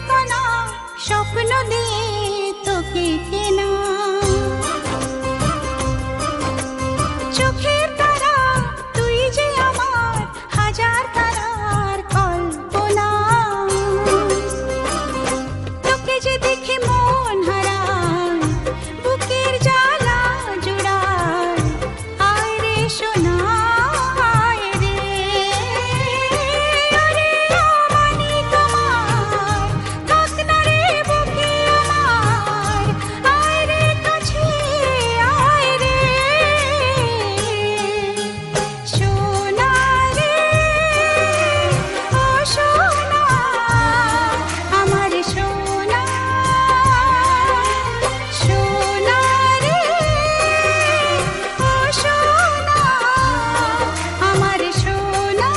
ঠিকানা স্বপ্ন দিয়ে তোকে কেনা চোখের তারা তুই যে আমার হাজার তারার কল্পনা তোকে যে দেখে মন হারায় বুকের জ্বালা জুড়ায় আয় রে সোনা আয় রে আরে আমানি তোমার থাক না রে বুকে আমার আয় রে কাছে আয় রে সোনা রে ও সোনা আমার সোনা সোনা রে ও সোনা আমার সোনা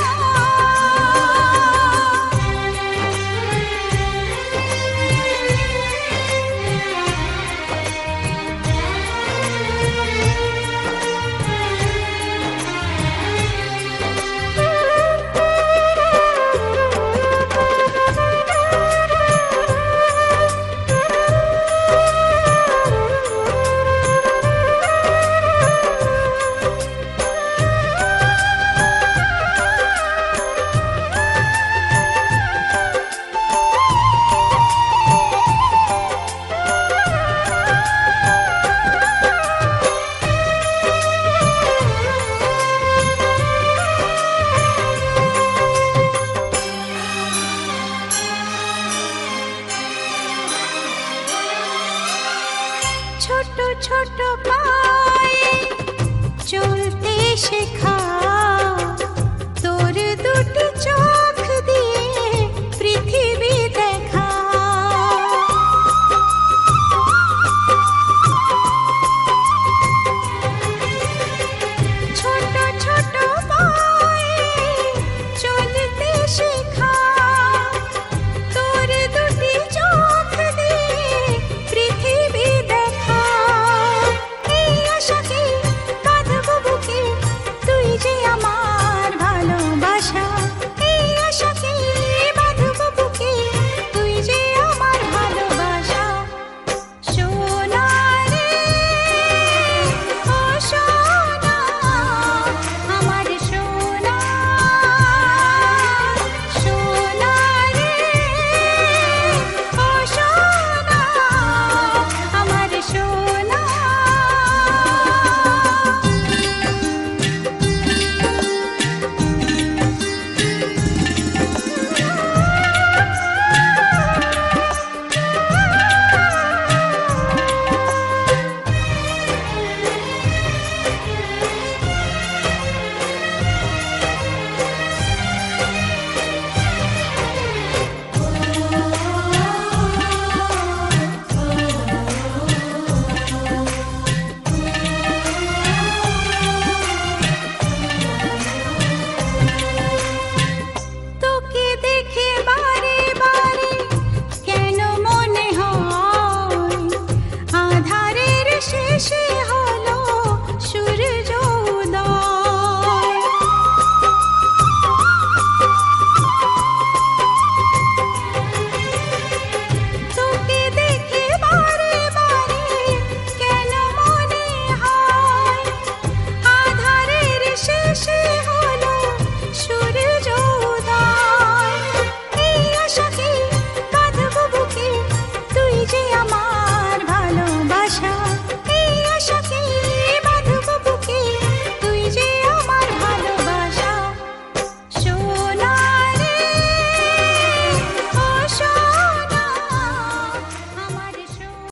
ছোট ছোট পায়ে চলতে শেখা